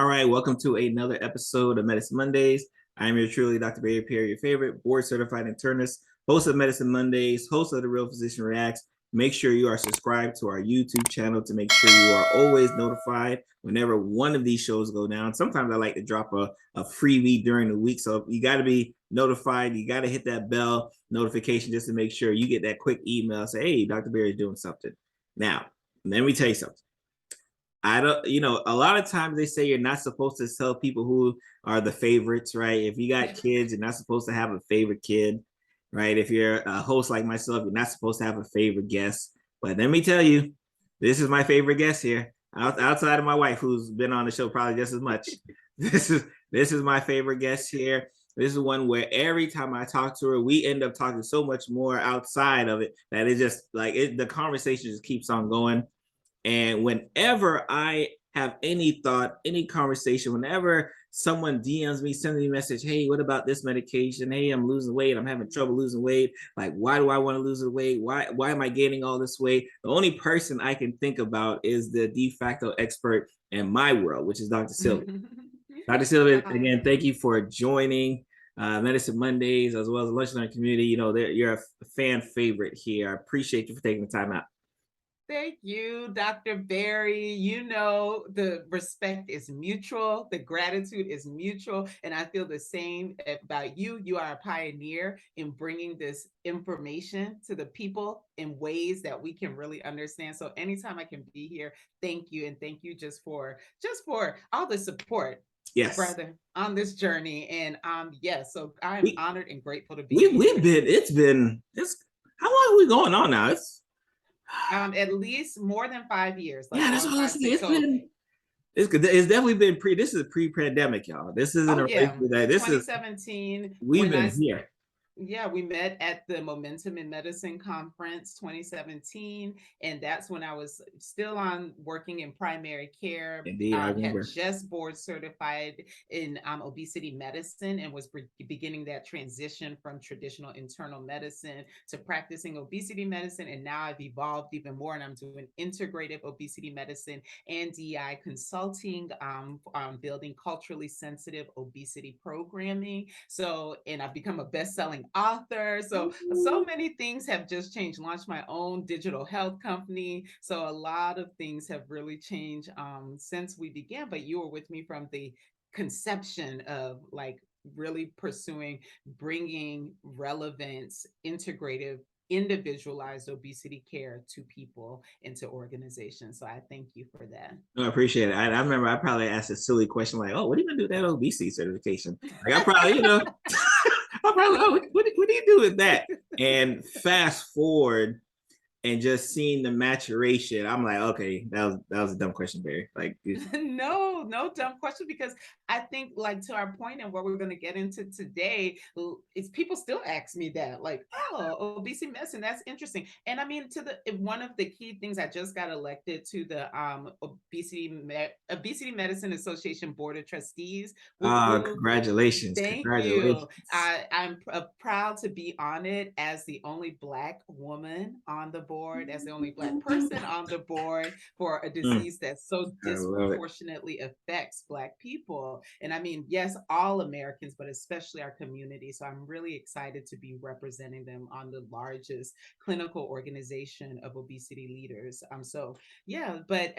All right, welcome to another episode of Medicine Mondays. I'm your truly Dr. Pierre, your favorite board certified internist, host of Medicine Mondays, host of The Real Physician Reacts. Make sure you are subscribed to our YouTube channel to make sure you are always notified whenever one of these shows go down. Sometimes I like to drop a freebie during the week, so you got to be notified. You got to hit that bell notification just to make sure you get that quick email. Say, hey, Dr. Barry is doing something. Now, let me tell you something. I don't, a lot of times they say you're not supposed to tell people who are the favorites, right? If you got kids, you're not supposed to have a favorite kid, right? If you're a host like myself, you're not supposed to have a favorite guest. But let me tell you, this is my favorite guest here, outside of my wife, who's been on the show probably just as much. This is my favorite guest here. This is one where every time I talk to her, we end up talking so much more outside of it that it's just like the conversation just keeps on going. And whenever I have any thought, any conversation, whenever someone DMs me, sends me a message, hey, what about this medication? Hey, I'm losing weight. I'm having trouble losing weight. Like, why do I want to lose the weight? Why am I gaining all this weight? The only person I can think about is the de facto expert in my world, which is Dr. Sylvia. Dr. Sylvia, again, thank you for joining Medicine Mondays as well as the Lunch Learning community. You're a fan favorite here. I appreciate you for taking the time out. Thank you, Dr. Barry. The respect is mutual, the gratitude is mutual, and I feel the same about you. You are a pioneer in bringing this information to the people in ways that we can really understand. So anytime I can be here, thank you, and thank you just for all the support. Yes, brother, on this journey, and yes, so I'm honored and grateful to be here. How long are we going on now? At least more than 5 years. Like that's what I was saying. It's definitely been this is pre-pandemic, y'all. This isn't a yeah. This 2017. We've been here. Yeah, we met at the Momentum in Medicine Conference 2017, and that's when I was still working in primary care. Indeed, I remember. Had just board certified in obesity medicine and was beginning that transition from traditional internal medicine to practicing obesity medicine, and now I've evolved even more, and I'm doing integrative obesity medicine and DI consulting, building culturally sensitive obesity programming. So, and I've become a best-selling author. So many things have just changed. Launched my own digital health company. So a lot of things have really changed since we began. But you were with me from the conception of like really pursuing bringing relevance, integrative, individualized obesity care to people and to organizations. So I thank you for that. No, I appreciate it. I remember I probably asked a silly question like, oh, what are you gonna do with that obesity certification? Like I probably, I'm probably, oh, what do you do with that? And fast forward and just seeing the maturation, I'm like, okay, that was a dumb question, Barry. Like, no dumb question, because I think, like, to our point and what we're going to get into today, is people still ask me that, like, oh, obesity medicine, that's interesting. And I mean, one of the key things, I just got elected to the Obesity Medicine Association Board of Trustees. Congratulations! Thank you. I'm proud to be on it as the only Black woman on the board, as the only Black person on the board for a disease that so disproportionately affects Black people. And I mean, yes, all Americans, but especially our community. So I'm really excited to be representing them on the largest clinical organization of obesity leaders. So yeah, but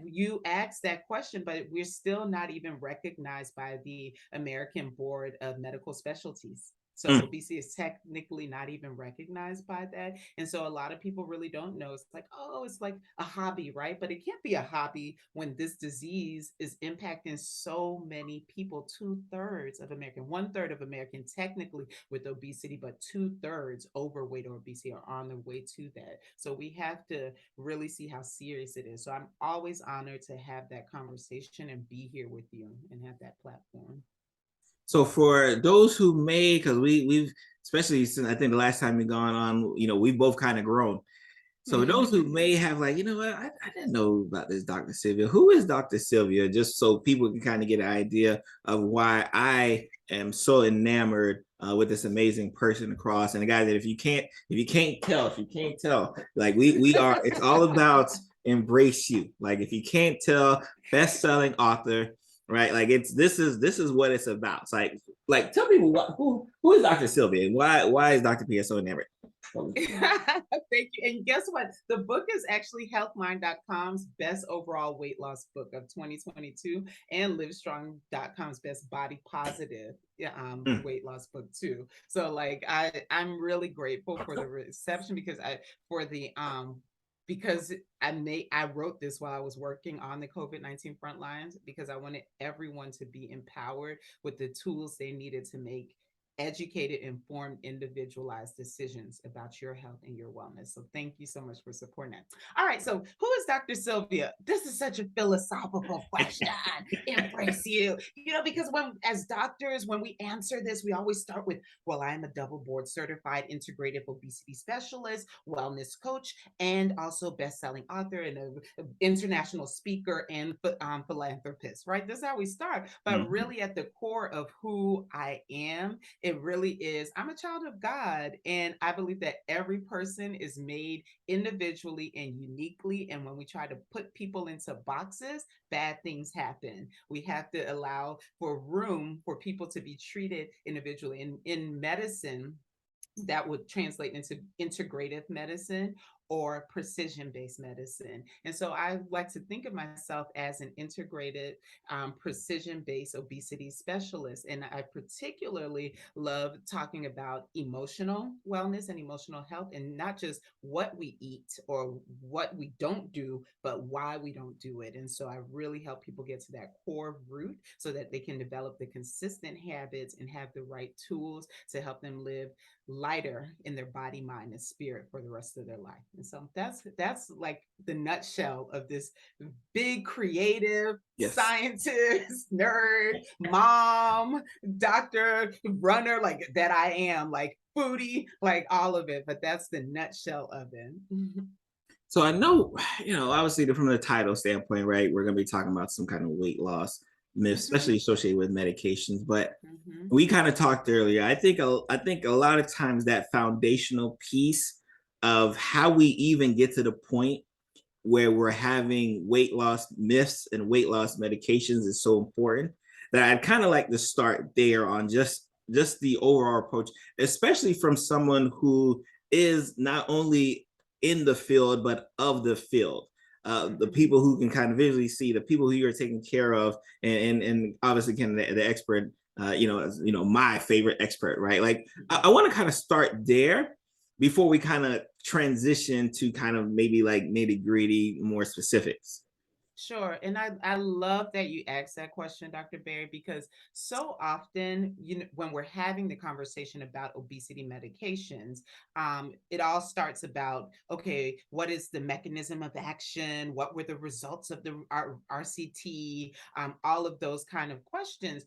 you asked that question, but we're still not even recognized by the American Board of Medical Specialties. So obesity is technically not even recognized by that. And so a lot of people really don't know. It's like, oh, it's like a hobby, right? But it can't be a hobby when this disease is impacting so many people. 2/3 of American, 1/3 of American technically with obesity, but 2/3 overweight or obesity are on their way to that. So we have to really see how serious it is. So I'm always honored to have that conversation and be here with you and have that platform. So for those who may, because we've, especially since I think the last time we've gone on, we've both kind of grown. So those who may have like, what, I didn't know about this Dr. Sylvia. Who is Dr. Sylvia? Just so people can kind of get an idea of why I am so enamored with this amazing person across. And the guy that if you can't tell, like we are, it's all about embrace you. Like if you can't tell, best-selling author, right? Like this is what it's about. It's like tell people who is Dr. Sylvia and why is Dr. Pierre so enamored? Thank you. And guess what? The book is actually healthmind.com's best overall weight loss book of 2022 and livestrong.com's best body positive weight loss book too. So like I'm really grateful for the reception because I wrote this while I was working on the COVID-19 front lines because I wanted everyone to be empowered with the tools they needed to make educated, informed, individualized decisions about your health and your wellness. So thank you so much for supporting that. All right, so who is Dr. Sylvia? This is such a philosophical question. Embrace you. You know, because as doctors, when we answer this, we always start with, well, I'm a double board certified integrative obesity specialist, wellness coach, and also best-selling author and an international speaker and philanthropist, right? This is how we start. But really at the core of who I am, it really is. I'm a child of God, and I believe that every person is made individually and uniquely. And when we try to put people into boxes, bad things happen. We have to allow for room for people to be treated individually. In medicine, that would translate into integrative medicine or precision-based medicine. And so I like to think of myself as an integrated, precision-based obesity specialist. And I particularly love talking about emotional wellness and emotional health, and not just what we eat or what we don't do, but why we don't do it. And so I really help people get to that core root so that they can develop the consistent habits and have the right tools to help them live lighter in their body, mind, and spirit for the rest of their life. And so that's like the nutshell of this big creative scientist, nerd, mom, doctor, runner, like that I am, like foodie, like all of it. But that's the nutshell of it. So I know, obviously from the title standpoint, right, we're going to be talking about some kind of weight loss myths, especially associated with medications. But we kind of talked earlier. I think a lot of times that foundational piece of how we even get to the point where we're having weight loss myths and weight loss medications is so important that I'd kind of like to start there on just the overall approach, especially from someone who is not only in the field but of the field. The people who can kind of visually see, the people who you're taking care of, and obviously kind of the expert, my favorite expert, right? Like I want to kind of start there before we kind of transition to kind of maybe like nitty gritty more specifics. Sure. And I love that you asked that question, Dr. Barry, because so often, when we're having the conversation about obesity medications, it all starts about, okay, what is the mechanism of action? What were the results of the RCT? All of those kind of questions.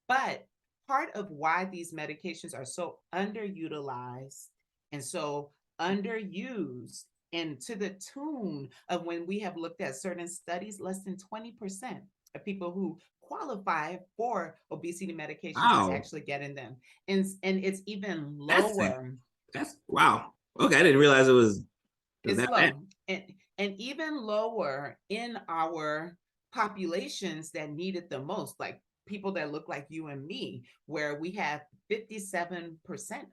But part of why these medications are so underutilized and so underused, and to the tune of, when we have looked at certain studies, less than 20% of people who qualify for obesity medications is actually getting them. And it's even lower. That's wow. Okay, I didn't realize it was it's that low. bad. And even lower in our populations that need it the most, like people that look like you and me, where we have 57%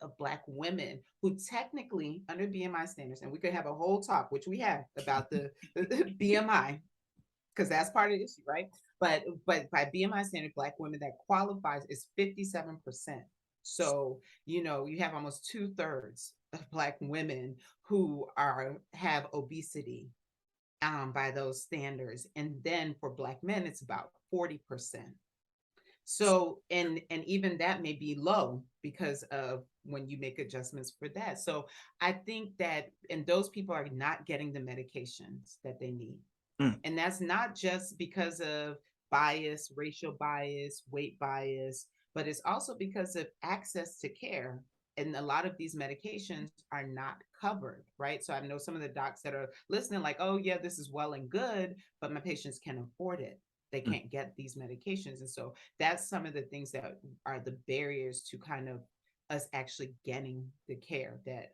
of Black women who technically, under BMI standards, and we could have a whole talk, which we have, about the BMI, because that's part of the issue, right? But by BMI standards, Black women that qualifies is 57%. So, you have almost 2/3 of Black women who have obesity by those standards. And then for Black men, it's about 40%. So, and even that may be low because of when you make adjustments for that. So I think that, and those people are not getting the medications that they need. And that's not just because of bias, racial bias, weight bias, but it's also because of access to care. And a lot of these medications are not covered, right? So I know some of the docs that are listening, like, oh, yeah, this is well and good, but my patients can't afford it. They can't get these medications. And so that's some of the things that are the barriers to kind of us actually getting the care that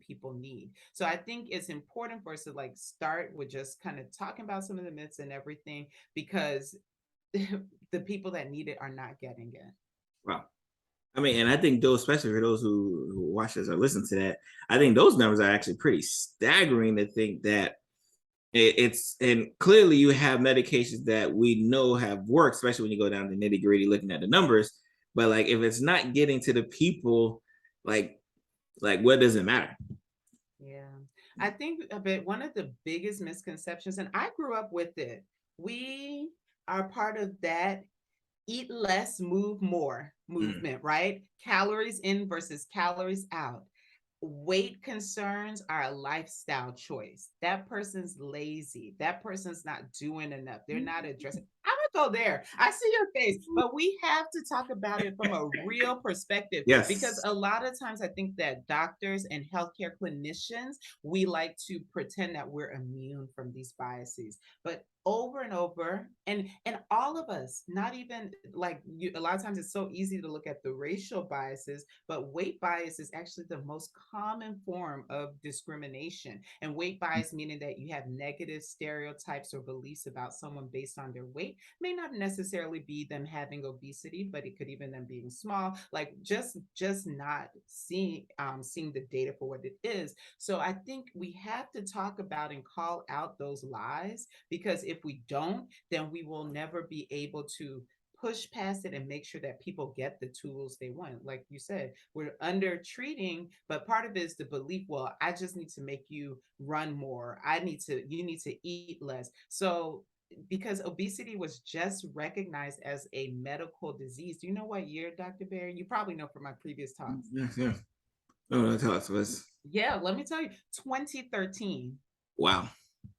people need. So I think it's important for us to like start with just kind of talking about some of the myths and everything, because the people that need it are not getting it. Wow. I mean, and I think those, especially for those who watch this or listen to that, I think those numbers are actually pretty staggering to think that it's, and clearly you have medications that we know have worked, especially when you go down to nitty gritty looking at the numbers. But like, if it's not getting to the people, like what does it matter? Yeah. I think a bit one of the biggest misconceptions, and I grew up with it, we are part of that eat less, move more movement, right? Calories in versus calories out. Weight concerns are a lifestyle choice. That person's lazy. That person's not doing enough. They're not addressing. I'm gonna go there. I see your face, but we have to talk about it from a real perspective because Yes. a lot of times I think that doctors and healthcare clinicians, we like to pretend that we're immune from these biases. But over and over, and all of us, not even like you, a lot of times it's so easy to look at the racial biases, but weight bias is actually the most common form of discrimination. And weight bias meaning that you have negative stereotypes or beliefs about someone based on their weight, may not necessarily be them having obesity, but it could even them being small, like just not seeing the data for what it is. So I think we have to talk about and call out those lies, because if we don't, then we will never be able to push past it and make sure that people get the tools they want. Like you said, we're under treating, but part of it is the belief, well, I just need to make you run more. You need to eat less. So because obesity was just recognized as a medical disease. Do you know what year, Dr. Barry? You probably know from my previous talks. Yes, yes. Oh, tell us, was Yeah, let me tell you, 2013. wow.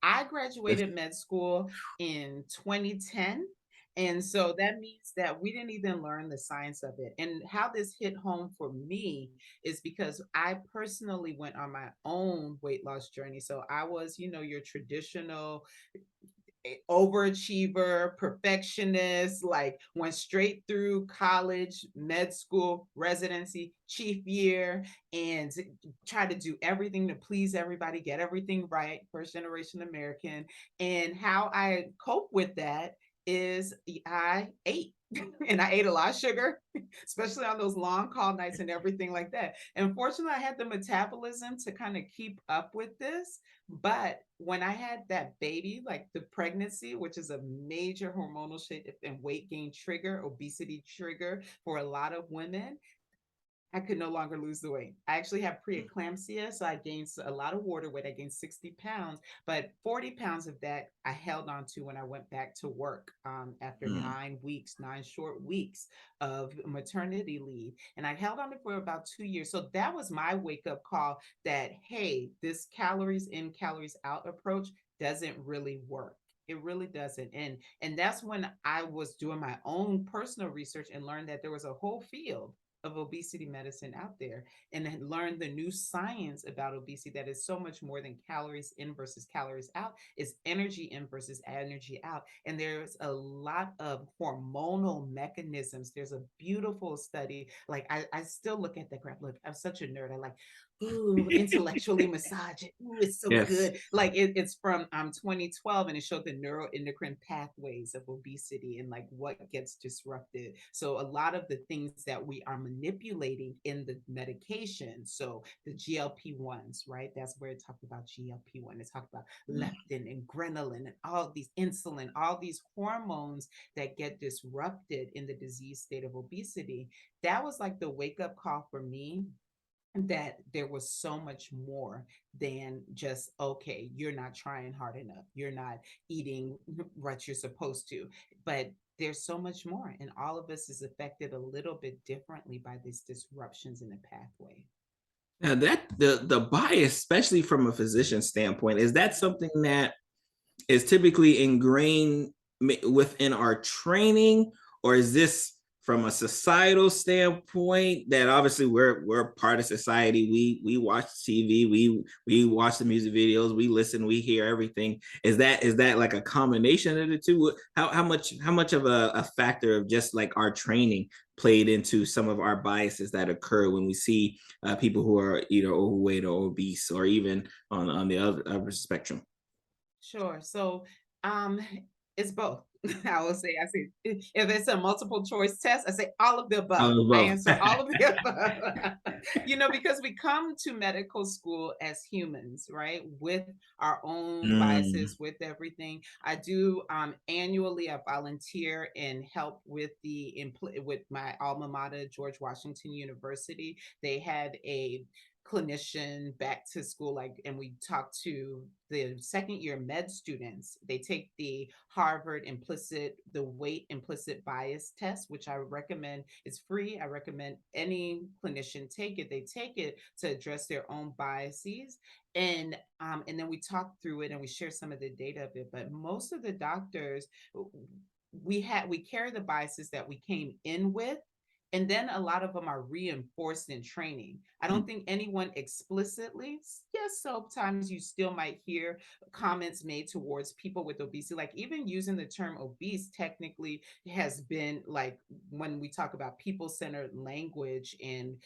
I graduated med school in 2010. And so that means that we didn't even learn the science of it. And how this hit home for me is because I personally went on my own weight loss journey. So I was, your traditional overachiever, perfectionist, like went straight through college, med school, residency, chief year, and try to do everything to please everybody, get everything right, first generation American. And how I cope with that is I ate. And I ate a lot of sugar, especially on those long call nights and everything like that. And fortunately, I had the metabolism to kind of keep up with this. But when I had that baby, like the pregnancy, which is a major hormonal shift and weight gain trigger, obesity trigger for a lot of women, I could no longer lose the weight. I actually have preeclampsia, so I gained a lot of water weight. I gained 60 pounds, but 40 pounds of that I held on to when I went back to work after 9 weeks, 9 short weeks of maternity leave. And I held on it for about 2 years. So that was my wake up call that, hey, this calories in, calories out approach doesn't really work. It really doesn't. And that's when I was doing my own personal research and learned that there was a whole field of obesity medicine out there, and learn the new science about obesity that is so much more than calories in versus calories out. Is energy in versus energy out. And there's a lot of hormonal mechanisms. There's a beautiful study, like I still look at that graph. Look, I'm such a nerd. I like, ooh, intellectually massage it. Ooh, it's so Yes. good. Like it's from 2012, and it showed the neuroendocrine pathways of obesity and like what gets disrupted. So a lot of the things that we are manipulating in the medication, so the GLP-1s, right? That's where it talked about GLP-1. It talked about leptin and ghrelin and all these insulin, all these hormones that get disrupted in the disease state of obesity. That was like the wake up call for me, that there was so much more than just, okay, you're not trying hard enough, you're not eating what you're supposed to, but there's so much more, and all of us is affected a little bit differently by these disruptions in the pathway. Now that the bias, especially from a physician standpoint, is that something that is typically ingrained within our training, or is this from a societal standpoint that obviously we're part of society? We watch TV, we watch the music videos, we listen, we hear everything. Is that like a combination of the two? How much of a factor of just like our training played into some of our biases that occur when we see people who are either overweight or obese, or even on the other spectrum? Sure. So um It's both. I say, if it's a multiple choice test, I say all of the above. I Both. answer all of the above. Because we come to medical school as humans, right? With our own biases, with everything. I do annually, I volunteer and help with with my alma mater, George Washington University. They had a clinician back to school, and we talk to the second year med students. They take the Harvard the weight implicit bias test, which I recommend. It's free. I recommend any clinician take it. They take it to address their own biases, and then we talk through it and we share some of the data of it. But most of the doctors, we carry the biases that we came in with, and then a lot of them are reinforced in training. I don't think anyone explicitly, yes, sometimes you still might hear comments made towards people with obesity. Like, even using the term obese technically has been, like, when we talk about people-centered language, and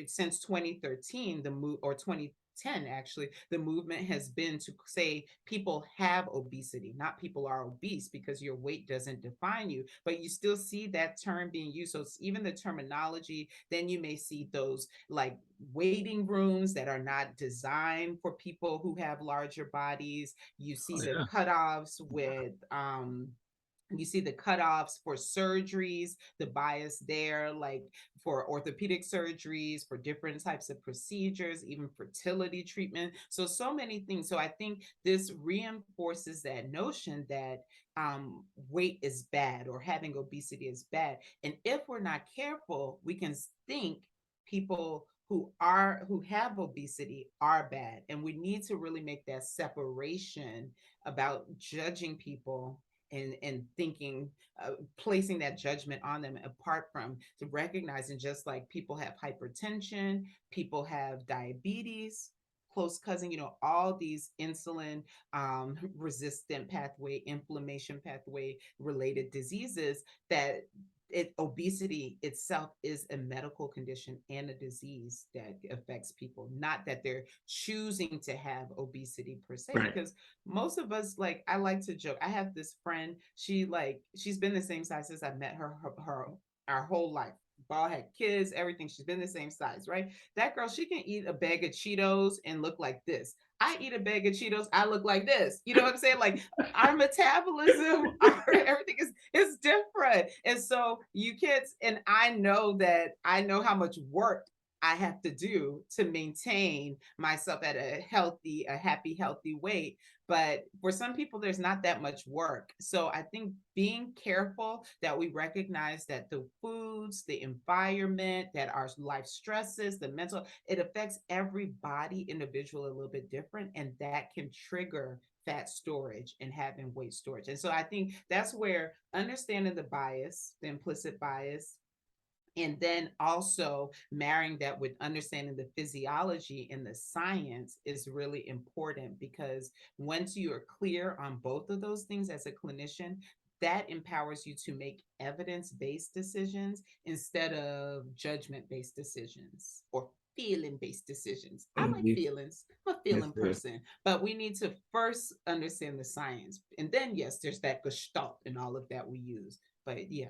since 2013, the move, or 2010 actually, the movement has been to say people have obesity, not people are obese, because your weight doesn't define you. But you still see that term being used. So it's even the terminology. Then you may see those, like, waiting rooms that are not designed for people who have larger bodies. You see the cutoffs with you see the cutoffs for surgeries, the bias there, like for orthopedic surgeries, for different types of procedures, even fertility treatment. So many things. So I think this reinforces that notion that weight is bad, or having obesity is bad. And if we're not careful, we can think people who have obesity are bad. And we need to really make that separation about judging people, and thinking, placing that judgment on them, apart from to recognizing, just like people have hypertension, people have diabetes, close cousin, all these insulin resistant pathway, inflammation pathway related diseases, that obesity itself is a medical condition and a disease that affects people, not that they're choosing to have obesity per se. Right. Because most of us, like, I like to joke, I have this friend, she's been the same size since I met her, our whole life. Ball had kids, everything. She's been the same size, right? That girl, she can eat a bag of Cheetos and look like this. I eat a bag of Cheetos, I look like this. You know what I'm saying? Like, our metabolism, everything is different. And so you can't, and I know how much work I have to do to maintain myself at a happy, healthy weight. But for some people, there's not that much work. So I think being careful that we recognize that the foods, the environment, that our life stresses, the mental, it affects every body individual a little bit different. And that can trigger fat storage and having weight storage. And so I think that's where understanding the bias, the implicit bias, and then also marrying that with understanding the physiology and the science is really important. Because once you are clear on both of those things as a clinician, that empowers you to make evidence-based decisions instead of judgment-based decisions, or feeling-based decisions. I like feelings. I'm a feeling person. But we need to first understand the science. And then, yes, there's that gestalt and all of that we use. But yeah.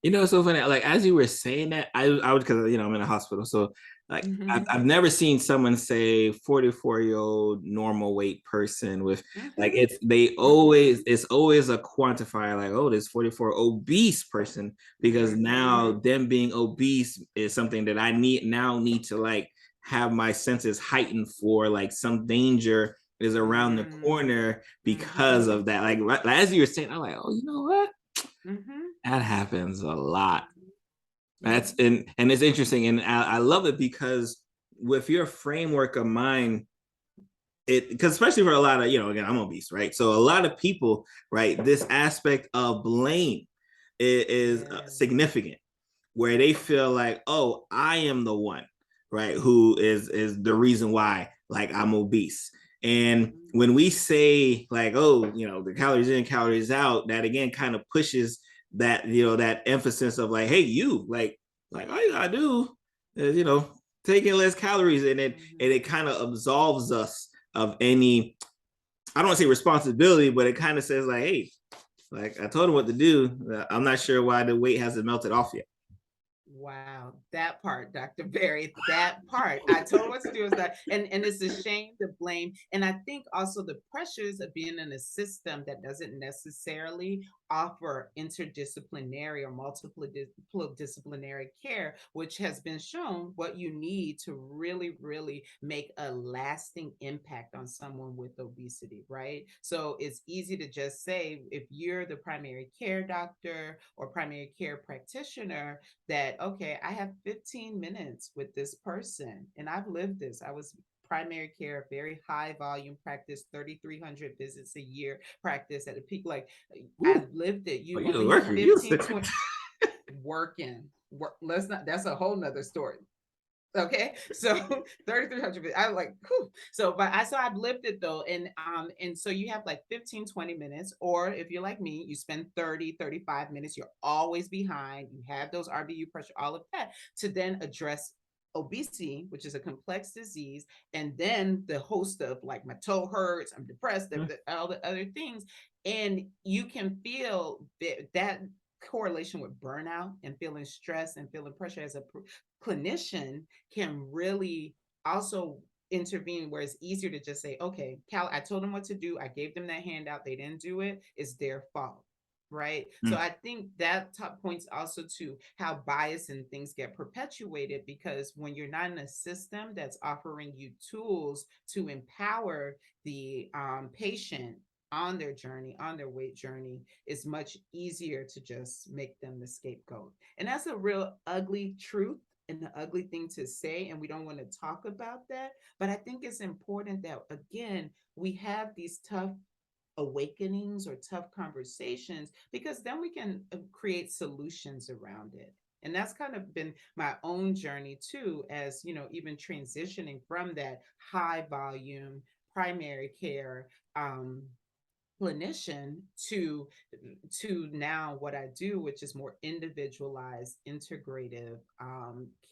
It's so funny. Like, as you were saying that, I would, because I'm in a hospital, so like I've never seen someone say 44-year-old normal weight person with like it's always a quantifier, like, oh, this 44 obese person, because now them being obese is something that I need to like have my senses heightened for, like some danger is around the corner because of that. Like as you were saying, I'm like, oh, you know what? That happens a lot. That's and it's interesting, and I love it, because with your framework of mind, because especially for a lot of, again, I'm obese, right? So a lot of people, right, this aspect of blame is significant, where they feel like, oh, I am the one, right, who is the reason why, like, I'm obese. And when we say, like, oh, the calories in, calories out, that again kind of pushes that, that emphasis of like, hey, you like all you gotta do is, taking less calories, and it kind of absolves us of any I don't want to say responsibility, but it kind of says like, hey, like I told him what to do. I'm not sure why the weight hasn't melted off yet. Wow, that part, Dr. Barry, that part. I told him what to do is that, and it's a shame to blame. And I think also the pressures of being in a system that doesn't necessarily offer interdisciplinary or multiple disciplinary care, which has been shown what you need to really, really make a lasting impact on someone with obesity, right? So it's easy to just say, if you're the primary care doctor or primary care practitioner, that, okay, I have 15 minutes with this person. And I've lived this. I was primary care, very high volume practice, 3,300 visits a year practice at a peak. Like, I lived it. Oh, You you only have working? You 15, 20 working. Let's not, that's a whole nother story. Okay, so 3,300. I was like, whew. So I've lived it though, and so you have like 15, 20 minutes, or if you're like me, you spend 30, 35 minutes. You're always behind. You have those RBU pressure, all of that, to then address obesity, which is a complex disease, and then the host of like, my toe hurts, I'm depressed, all the other things, and you can feel that correlation with burnout and feeling stress and feeling pressure as a clinician can really also intervene, where it's easier to just say, okay, Cal, I told them what to do, I gave them that handout, they didn't do it, it's their fault, right? So I think that top points also to how bias and things get perpetuated, because when you're not in a system that's offering you tools to empower the patient on their journey, on their weight journey, it's much easier to just make them the scapegoat. And that's a real ugly truth and the ugly thing to say, and we don't want to talk about that. But I think it's important that, again, we have these tough awakenings or tough conversations, because then we can create solutions around it. And that's kind of been my own journey too, as even transitioning from that high volume primary care clinician to now what I do, which is more individualized, integrative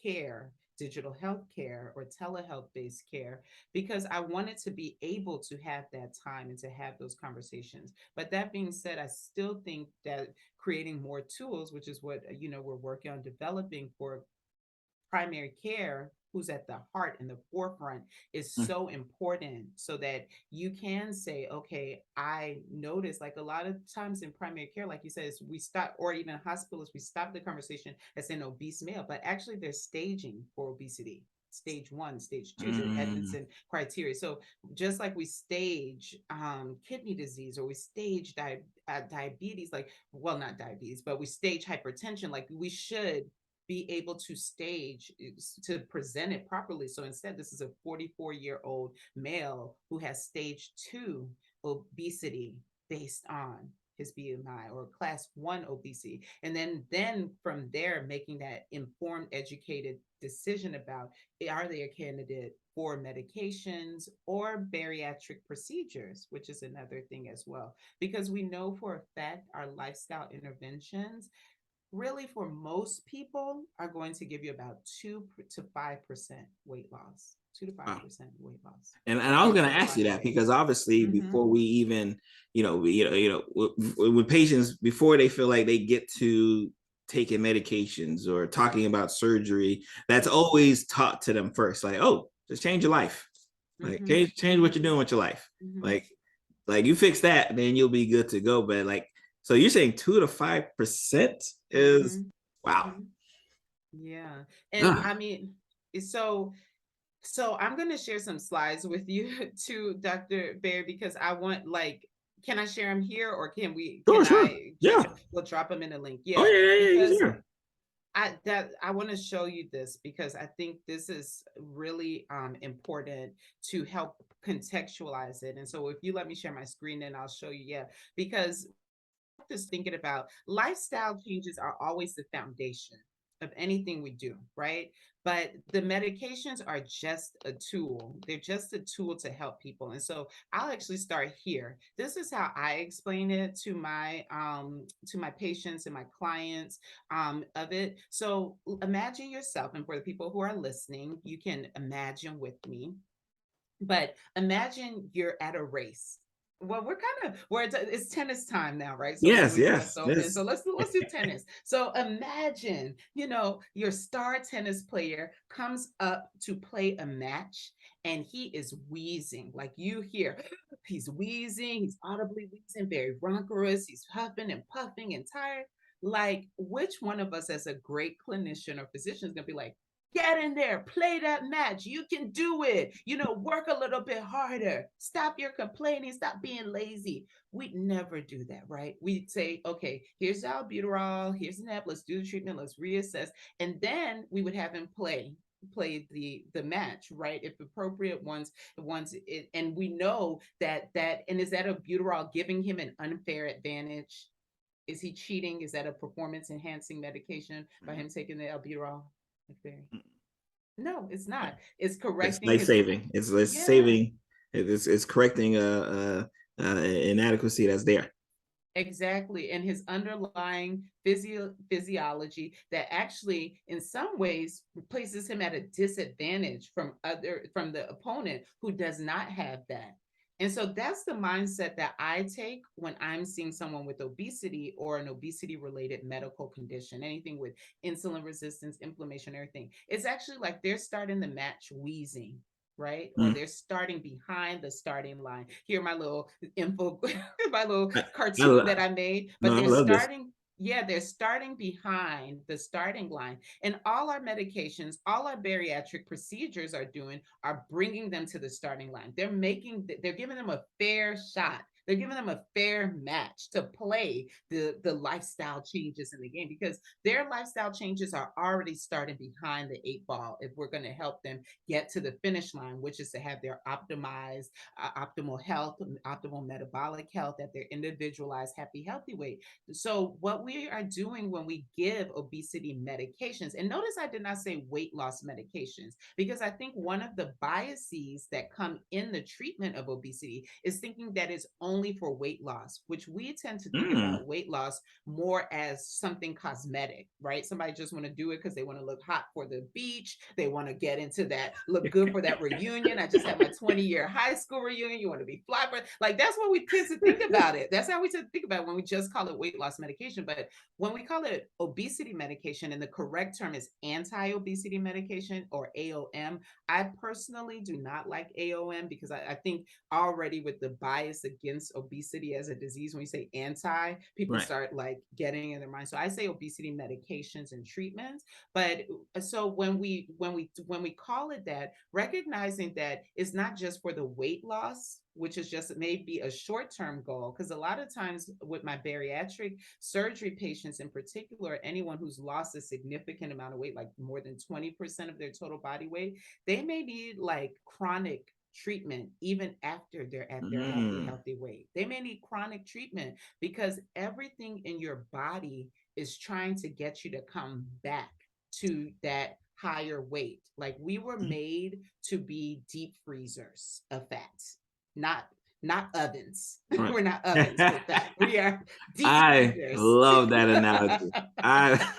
care, digital health care, or telehealth based care, because I wanted to be able to have that time and to have those conversations. But that being said, I still think that creating more tools, which is what we're working on developing for primary care, who's at the heart and the forefront, is so important, so that you can say, okay, I notice, like, a lot of times in primary care, like you said, is we stop, or even hospitals, we stop the conversation as an obese male, but actually they're staging for obesity. Stage 1, stage 2, the Edmondson criteria. So just like we stage kidney disease, or we stage diabetes, like, well, not diabetes, but we stage hypertension, like we should be able to stage to present it properly. So instead, this is a 44-year-old male who has stage 2 obesity based on his BMI, or class 1 obesity. And then from there, making that informed, educated decision about, are they a candidate for medications or bariatric procedures, which is another thing as well. Because we know for a fact our lifestyle interventions really, for most people, are going to give you about 2 to 5% weight loss. 2 to 5% weight loss. And I was going to ask you that, because obviously before we even, with patients, before they feel like they get to taking medications or talking about surgery, that's always taught to them first. Like, oh, just change your life. Like change what you're doing with your life. Like you fix that, then you'll be good to go. But like, so you're saying 2 to 5% is wow. Yeah. And I mean, so I'm going to share some slides with you too, Dr. Baird, because I want, like, can I share them here, or can Sure. Yeah. We'll drop them in a link. Yeah. Oh, yeah. Because Sure. I want to show you this, because I think this is really important to help contextualize it. And so if you let me share my screen, then I'll show you. Yeah, because just thinking about lifestyle changes are always the foundation of anything we do, right? But the medications are just a tool. They're just a tool to help people. And so I'll actually start here. This is how I explain it to my patients and my clients of it. So imagine yourself, and for the people who are listening, you can imagine with me. But imagine you're at a race, Well, it's tennis time now, right? So Yes, the US yes, Open. yes. So let's do tennis. So imagine, your star tennis player comes up to play a match and he is wheezing. Like you hear, he's wheezing, he's audibly wheezing, very rancorous, he's huffing and puffing and tired. Like, which one of us as a great clinician or physician is gonna be like, get in there, play that match. You can do it. Work a little bit harder. Stop your complaining. Stop being lazy. We never do that, right? We say, okay, here's albuterol, here's an app, let's do the treatment, let's reassess. And then we would have him play the match, right? If appropriate, once it, and we know that and is that albuterol giving him an unfair advantage? Is he cheating? Is that a performance enhancing medication by him taking the albuterol? No, it's not. It's It's correcting life his, saving. It's yeah, saving. It's correcting inadequacy that's there. exactly. And his underlying physiology that actually in some ways places him at a disadvantage from the opponent who does not have that. And so that's the mindset that I take when I'm seeing someone with obesity or an obesity related medical condition, anything with insulin resistance, inflammation, everything. It's actually like they're starting the match wheezing, right? Or Mm. they're starting behind the starting line. Here, my little info, my little I, cartoon that I made, but no, I love this. they're starting behind the starting line. And all our medications, all our bariatric procedures are bringing them to the starting line. They're giving them a fair shot. They're giving them a fair match to play the lifestyle changes in the game, because their lifestyle changes are already starting behind the 8 ball if we're going to help them get to the finish line, which is to have their optimal health, optimal metabolic health at their individualized happy healthy weight. So what we are doing when we give obesity medications, and notice I did not say weight loss medications, because I think one of the biases that come in the treatment of obesity is thinking that it's only for weight loss, which we tend to think about weight loss more as something cosmetic, right? Somebody just want to do it because they want to look hot for the beach. They want to get into that, look good for that reunion. I just had my 20-year high school reunion. You want to be fly, like that's what we tend to think about it. That's how we tend to think about it when we just call it weight loss medication. But when we call it obesity medication, and the correct term is anti-obesity medication or AOM, I personally do not like AOM because I think already with the bias against obesity as a disease, when we say anti, people Right. start like getting in their mind. So I say obesity medications and treatments. But so when we call it that, recognizing that it's not just for the weight loss, which is just maybe a short-term goal, because a lot of times with my bariatric surgery patients in particular, anyone who's lost a significant amount of weight, like more than 20% of their total body weight, they may need like chronic treatment even after they're at their happy healthy weight. They may need chronic treatment because everything in your body is trying to get you to come back to that higher weight. Like we were made to be deep freezers of fats, not ovens. Right. We're not ovens with fat. We are deep I freezers. love that analogy. I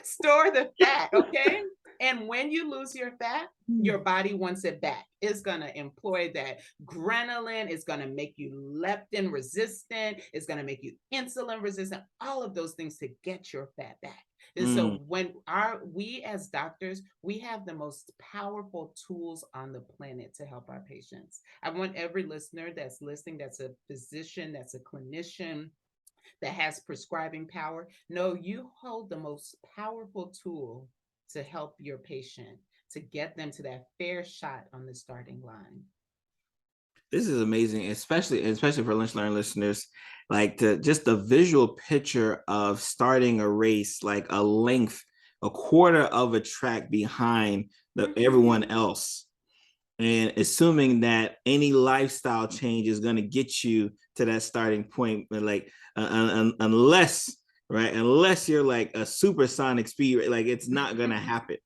Store the fat, okay? And when you lose your fat, your body wants it back. It's going to employ that ghrelin. It's going to make you leptin resistant. It's going to make you insulin resistant, all of those things to get your fat back. And so when we as doctors, we have the most powerful tools on the planet to help our patients. I want every listener that's listening, that's a physician, that's a clinician, that has prescribing power. No, you hold the most powerful tool to help your patient to get them to that fair shot on the starting line. This is amazing, especially for Lunch Learn listeners. Like just the visual picture of starting a race, like a quarter of a track behind everyone else, and assuming that any lifestyle change is going to get you to that starting point, like unless you're like a supersonic speed, like it's not going to happen.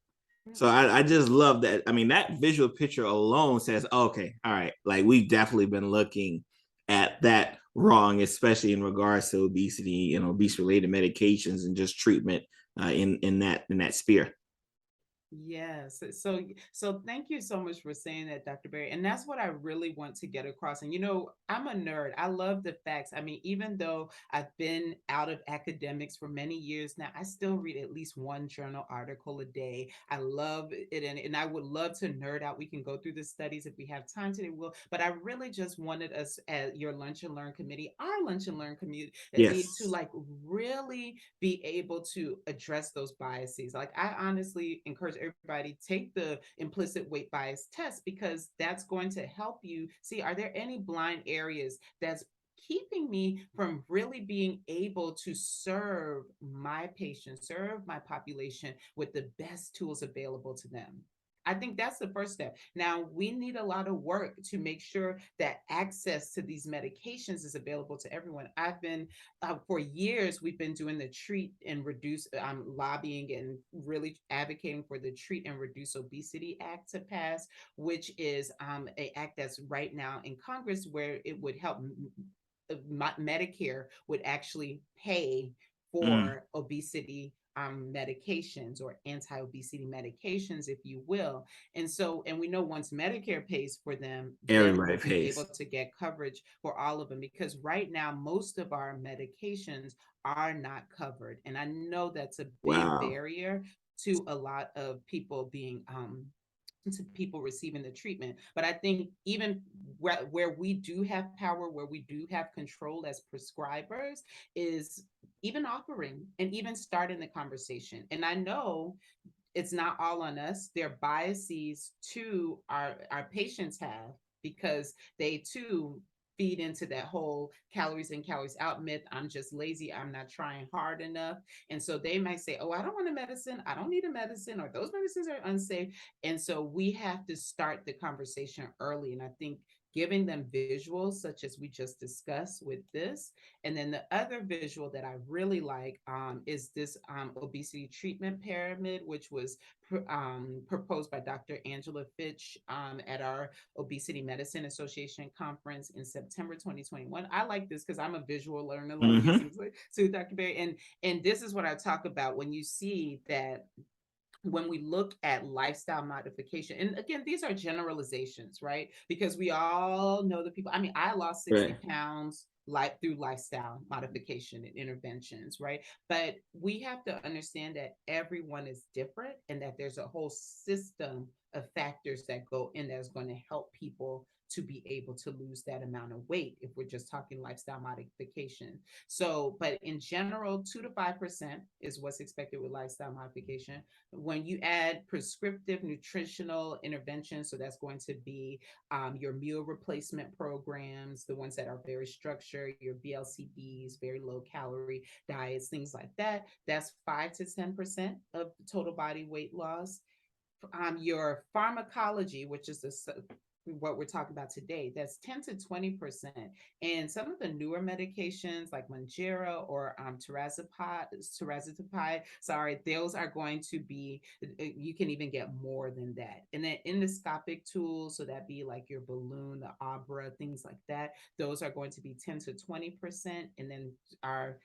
So I just love that. I mean, that visual picture alone says, okay, all right, like we've definitely been looking at that wrong, especially in regards to obesity and obese related medications and just treatment in that sphere. Yes. So thank you so much for saying that, Dr. Berry. And that's what I really want to get across. And I'm a nerd. I love the facts. I mean, even though I've been out of academics for many years now, I still read at least one journal article a day. I love it, and I would love to nerd out. We can go through the studies if we have time today. Will, but I really just wanted us at your Lunch and Learn committee, our Lunch and Learn community, to Yes. like really be able to address those biases. Like I honestly encourage everybody take the implicit weight bias test, because that's going to help you see, are there any blind areas that's keeping me from really being able to serve my patients, serve my population with the best tools available to them. I think that's the first step. Now, we need a lot of work to make sure that access to these medications is available to everyone. I've been for years, we've been doing the treat and reduce, lobbying and really advocating for the Treat and Reduce Obesity Act to pass, which is a act that's right now in Congress, where it would help Medicare would actually pay Mm. for obesity medications, or anti-obesity medications, if you will. And we know once Medicare pays for them, then Everybody we'll be pays. able to get coverage for all of them, because right now most of our medications are not covered. And I know that's a big Wow. barrier to a lot of people being to people receiving the treatment. But I think even where we do have power, where we do have control as prescribers, is even offering and even starting the conversation. And I know it's not all on us. There are biases to our patients have, because they too feed into that whole calories in, calories out myth. I'm just lazy. I'm not trying hard enough. And so they might say, oh, I don't want a medicine. I don't need a medicine, or those medicines are unsafe. And so we have to start the conversation early. And I think giving them visuals, such as we just discussed with this. And then the other visual that I really like is this obesity treatment pyramid, which was proposed by Dr. Angela Fitch at our Obesity Medicine Association conference in September 2021. I like this because I'm a visual learner, like it Mm-hmm. seems like, to Dr. Berry. And this is what I talk about when you see that when we look at lifestyle modification, and again, these are generalizations, right? Because we all know the people. I mean, I lost 60 Right. pounds like through lifestyle modification and interventions, right? But we have to understand that everyone is different, and that there's a whole system of factors that go in that's going to help people to be able to lose that amount of weight, if we're just talking lifestyle modification. So, but in general, 2 to 5% is what's expected with lifestyle modification. When you add prescriptive nutritional interventions, so that's going to be your meal replacement programs, the ones that are very structured, your BLCDs, very low calorie diets, things like that. That's 5 to 10% of total body weight loss. Your pharmacology, which is what we're talking about today, that's 10 to 20%. And some of the newer medications like Manjera or tirazepatide, sorry, those are going to be, you can even get more than that. And then endoscopic tools, so that be like your balloon, the Abra, things like that, those are going to be 10 to 20%. And then our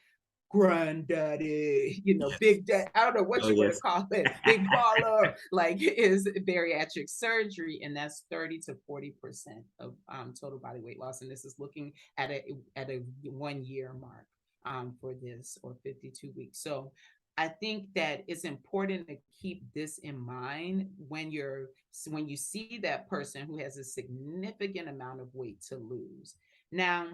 granddaddy, big dad, I don't know what Oh you want to yes. call it, big baller, like, is bariatric surgery, and that's 30 to 40% of total body weight loss. And this is looking at a 1 year mark for this, or 52 weeks. So I think that it's important to keep this in mind when you see that person who has a significant amount of weight to lose. Now,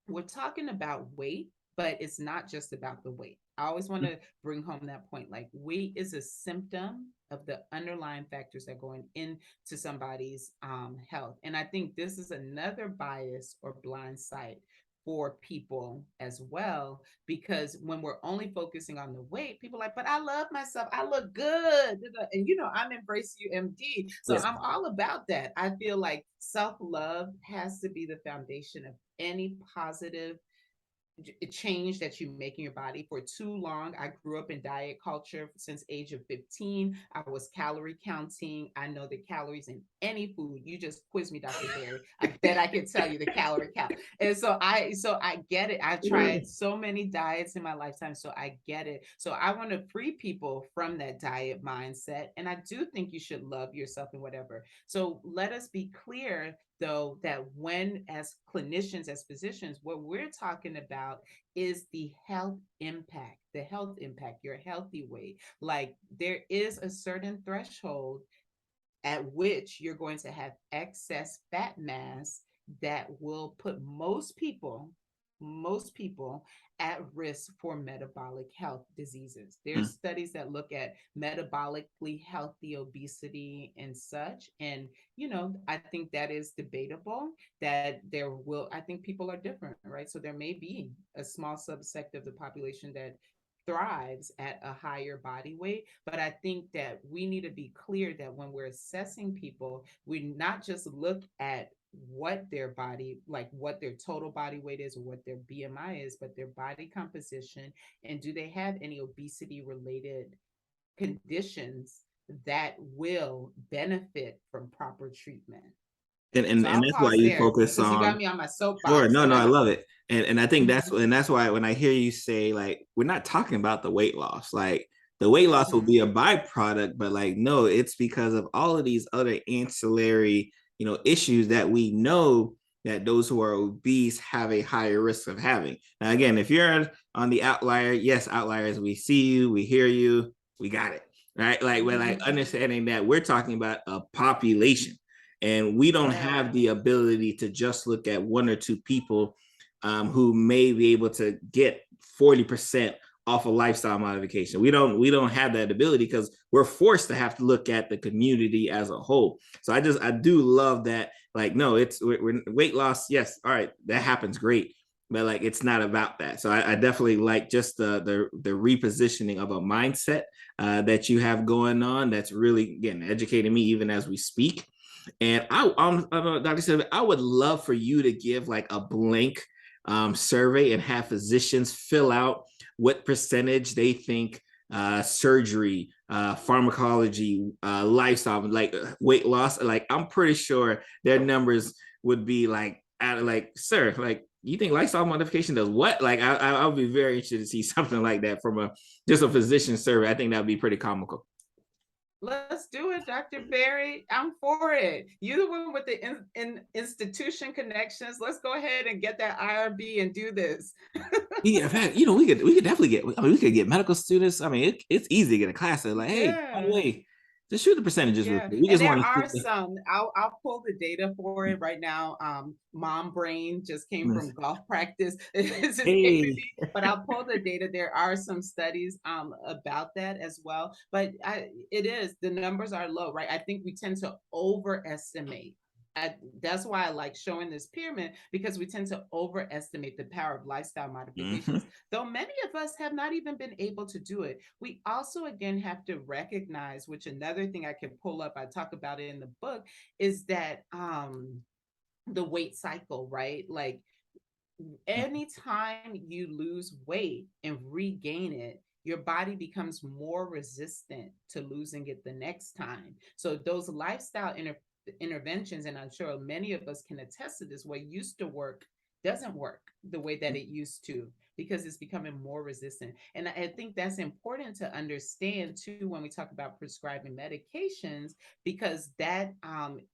we're talking about weight, but it's not just about the weight. I always want to bring home that point. Like, weight is a symptom of the underlying factors that go into somebody's health. And I think this is another bias or blind sight for people as well, because when we're only focusing on the weight, people are like, but I love myself, I look good, and I'm Embrace You MD, so Yes. I'm all about that. I feel like self-love has to be the foundation of any positive change that you make in your body. For too long, I grew up in diet culture. Since age of 15, I was calorie counting. I know the calories in any food. You just quiz me, Dr. Barry. I bet I can tell you the calorie count. And so I get it. I've tried so many diets in my lifetime, so I get it. So I want to free people from that diet mindset. And I do think you should love yourself and whatever. So let us be clear, though, that when, as clinicians, as physicians, what we're talking about is the health impact, your healthy weight. Like, there is a certain threshold at which you're going to have excess fat mass that will put most people at risk for metabolic health diseases. There's studies that look at metabolically healthy obesity and such. And, I think that is debatable, that I think people are different, right? So there may be a small subsect of the population that thrives at a higher body weight. But I think that we need to be clear that when we're assessing people, we not just look at what their body, like what their total body weight is or what their BMI is, but their body composition, and do they have any obesity related conditions that will benefit from proper treatment. And So I'll that's why pause you there focus because you got on. me on my Sure, soapbox. no, I love it, and I think that's why when I hear you say, like, we're not talking about the weight loss, like the weight loss will be a byproduct, but like, no, it's because of all of these other ancillary, issues that we know that those who are obese have a higher risk of having. Now, again, if you're on the outlier, yes, outliers, we see you, we hear you, we got it, right? Like, we're like understanding that we're talking about a population. And we don't have the ability to just look at one or two people who may be able to get 40% off a lifestyle modification. We don't have that ability because we're forced to have to look at the community as a whole. So I do love that. Like, no, we're weight loss. Yes, all right, that happens, great, but like, it's not about that. So I definitely like just the repositioning of a mindset that you have going on. That's really, again, educating me even as we speak. And Dr. Sylvia, I would love for you to give like a blank survey and have physicians fill out what percentage they think surgery, pharmacology, lifestyle, like weight loss. Like, I'm pretty sure their numbers would be like, sir, like, you think lifestyle modification does what? Like, I'll be very interested to see something like that from just a physician survey. I think that would be pretty comical. Let's do it, Dr. Barry. I'm for it. You're the one with the institution connections. Let's go ahead and get that IRB and do this. Yeah, in fact, we could definitely get. I mean, we could get medical students. I mean, it's easy to get a class. They're like, hey, by the way, just shoot the percentages real Yeah, quick. We and just there want are to. some. I'll pull the data for it right now. Mom brain just came from golf practice. It's just Hey. me, but I'll pull the data. There are some studies about that as well. But the numbers are low, right? I think we tend to overestimate. That's why I like showing this pyramid, because we tend to overestimate the power of lifestyle modifications, though many of us have not even been able to do it. We also, again, have to recognize, which another thing I can pull up, I talk about it in the book, is that the weight cycle, right? Like, anytime you lose weight and regain it, your body becomes more resistant to losing it the next time. So those lifestyle interventions, and I'm sure many of us can attest to this, what used to work doesn't work the way that it used to, because it's becoming more resistant. And I think that's important to understand too when we talk about prescribing medications, because that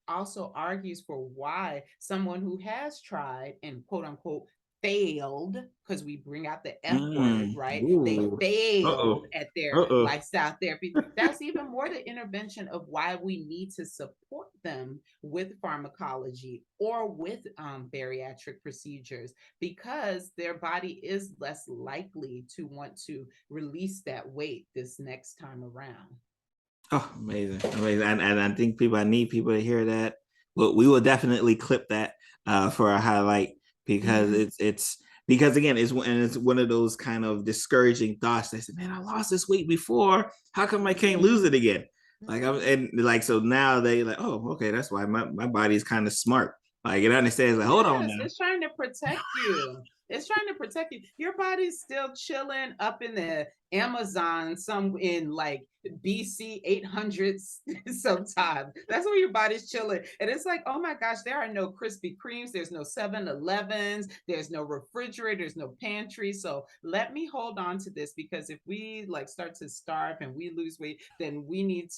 also argues for why someone who has tried and quote unquote failed, because we bring out the F word, right? They Ooh. failed Uh-oh. at their Uh-oh. lifestyle therapy. That's even more the intervention of why we need to support them with pharmacology or with bariatric procedures, because their body is less likely to want to release that weight this next time around. Oh, amazing, amazing. And I think I need people to hear that. Well, we will definitely clip that for a highlight, because it's because, again, it's one of those kind of discouraging thoughts that say, man, I lost this weight before. How come I can't lose it again? Like, so now they like, oh, okay, that's why my body's kind of smart. Like, it understands, like, hold on Yes, now. it's trying to protect you. It's trying to protect you. Your body's still chilling up in the Amazon, some in like BC 800s sometimes. That's where your body's chilling. And it's like, oh my gosh, there are no Krispy Kremes. There's no 7-Elevens. There's no refrigerator. There's no pantry. So let me hold on to this, because if we like start to starve and we lose weight, then we need,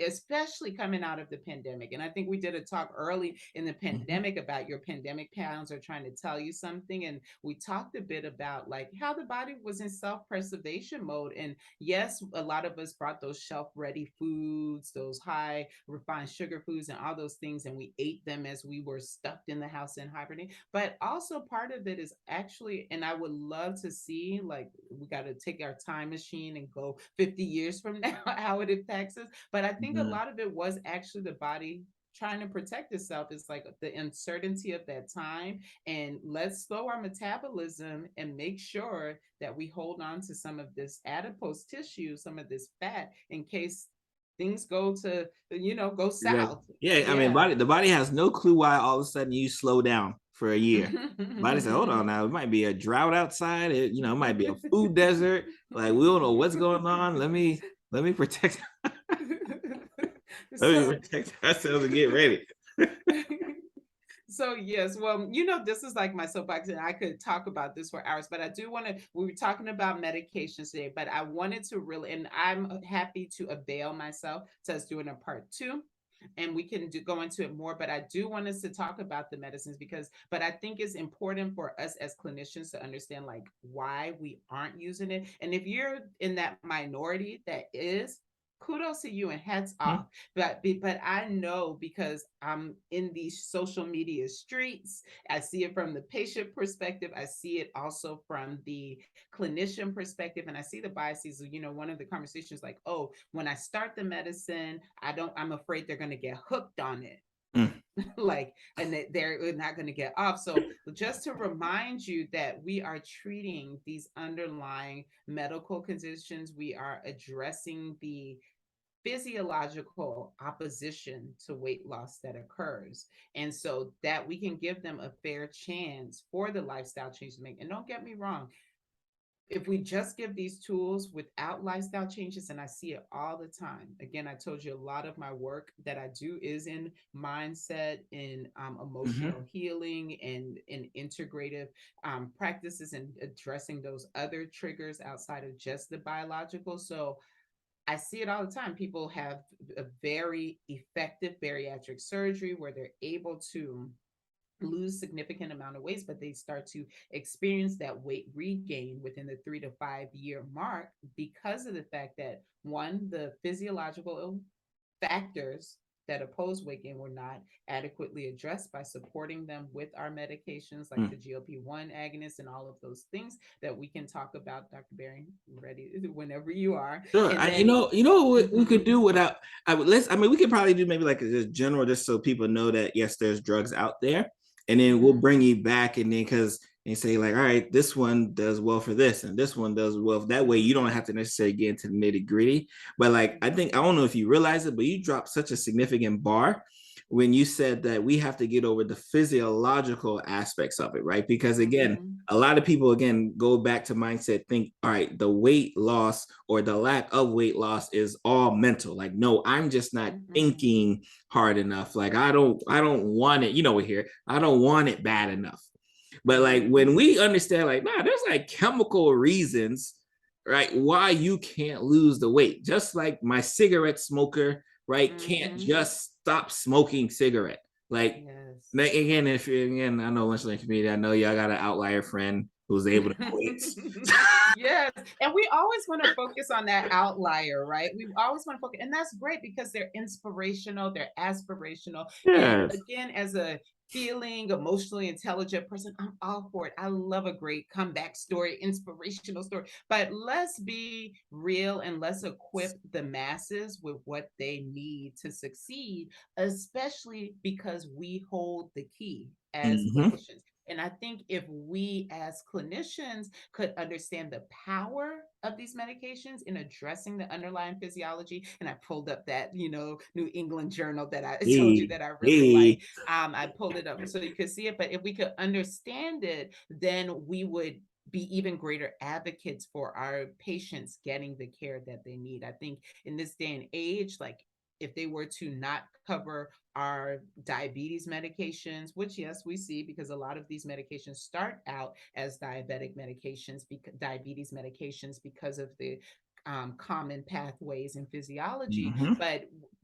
especially coming out of the pandemic. And I think we did a talk early in the pandemic about your pandemic pounds are trying to tell you something. And we talked a bit about like how the body was in self-preservation mode. And yes, a lot of us brought those shelf-ready foods, those high refined sugar foods and all those things, and we ate them as we were stuffed in the house and hibernating. But also part of it is actually, and I would love to see, like, we got to take our time machine and go 50 years from now, how it impacts us. But I think a lot of it was actually the body trying to protect itself. Is like the uncertainty of that time, and let's slow our metabolism and make sure that we hold on to some of this adipose tissue, some of this fat, in case things go to go south. Yeah, I mean, the body has no clue why all of a sudden you slow down for a year. Body said, hold on now, it might be a drought outside. It might be a food desert. Like, we don't know what's going on. Let me protect. Let me protect ourselves and get ready. So yes, well, this is like my soapbox, and I could talk about this for hours, but I do want to. We were talking about medications today, but I wanted to really, and I'm happy to avail myself to us doing a part 2, and we can go into it more. But I do want us to talk about the medicines, but I think it's important for us as clinicians to understand like why we aren't using it. And if you're in that minority that is, kudos to you and hats off. But I know, because I'm in these social media streets, I see it from the patient perspective, I see it also from the clinician perspective, and I see the biases. One of the conversations like, oh, when I start the medicine, I'm afraid they're going to get hooked on it. Like, and they're not going to get off. So just to remind you that we are treating these underlying medical conditions, we are addressing the physiological opposition to weight loss that occurs, and so that we can give them a fair chance for the lifestyle change to make. And don't get me wrong, if we just give these tools without lifestyle changes, and I see it all the time. Again, I told you a lot of my work that I do is in mindset, in emotional healing, and in integrative practices, and addressing those other triggers outside of just the biological. So I see it all the time. People have a very effective bariatric surgery where they're able to lose significant amount of weight, but they start to experience that weight regain within the 3 to 5 year mark, because of the fact that, one, the physiological factors that oppose weight gain were not adequately addressed by supporting them with our medications like the GLP-1 agonists and all of those things that we can talk about. Dr. Barry, ready whenever you are. Sure. Then, what we could do without, we could probably do maybe like a general, just so people know that yes, there's drugs out there, and then we'll bring you back, and then because they say like, all right, this one does well for this, and this one does well. That way, you don't have to necessarily get into the nitty gritty. But like, I don't know if you realize it, but you dropped such a significant bar when you said that we have to get over the physiological aspects of it, right? Because again, a lot of people again go back to mindset, think, all right, the weight loss or the lack of weight loss is all mental. Like, no, I'm just not thinking hard enough. Like, I don't want it, here, I don't want it bad enough. But like, when we understand, like, nah, there's like chemical reasons, right, why you can't lose the weight. Just like my cigarette smoker, right, can't just stop smoking cigarette. Like, again, I know lunch lane community, I know y'all got an outlier friend who's able to quit. Yes, and we always want to focus on that outlier, right? We always want to focus, and that's great because they're inspirational, they're aspirational. And again, as a feeling emotionally intelligent person, I'm all for it. I love a great comeback story, inspirational story. But let's be real and let's equip the masses with what they need to succeed, especially because we hold the key as clinicians. And I think if we as clinicians could understand the power of these medications in addressing the underlying physiology, and I pulled up that, New England Journal that I told you Hey, that I really like. hey. I pulled it up so you could see it. But if we could understand it, then we would be even greater advocates for our patients getting the care that they need. I think in this day and age, like if they were to not cover our diabetes medications, which yes, we see because a lot of these medications start out as diabetes medications because of the common pathways and physiology. Mm-hmm.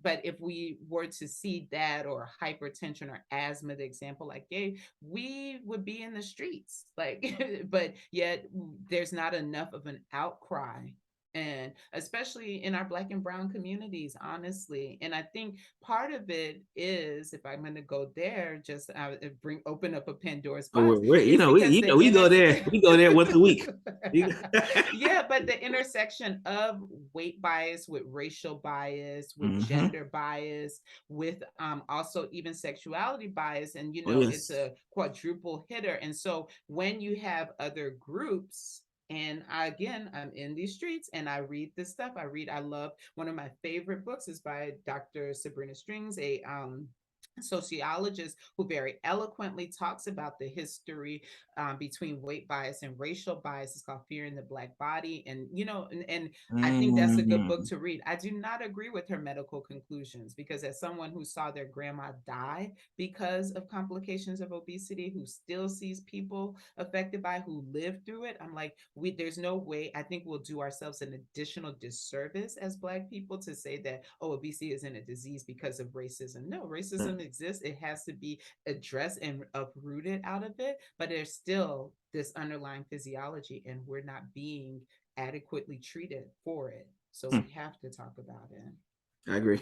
But if we were to see that or hypertension or asthma, the example I gave, we would be in the streets. Like, but yet there's not enough of an outcry, and especially in our Black and brown communities, honestly. And I think part of it is, if I'm going to go there, just open up a Pandora's Oh, box, we're, is because we go there. We go there once a week. yeah, but the intersection of weight bias with racial bias, with Mm-hmm. gender bias, with also even sexuality bias, and Oh, it's yes. a quadruple hitter. And so when you have other groups, and again, I'm in these streets and I read this stuff. I love, one of my favorite books is by Dr. Sabrina Strings, a sociologist who very eloquently talks about the history between weight bias and racial bias. It's called Fear in the Black Body. And, and I think that's a good book Mm-hmm. to read. I do not agree with her medical conclusions because, as someone who saw their grandma die because of complications of obesity, who still sees people affected by, who lived through it, I'm like, there's no way. I think we'll do ourselves an additional disservice as Black people to say that, oh, obesity isn't a disease because of racism. No, racism exists. It has to be addressed and uprooted out of it, but there's still this underlying physiology, and we're not being adequately treated for it. So we have to talk about it. I agree.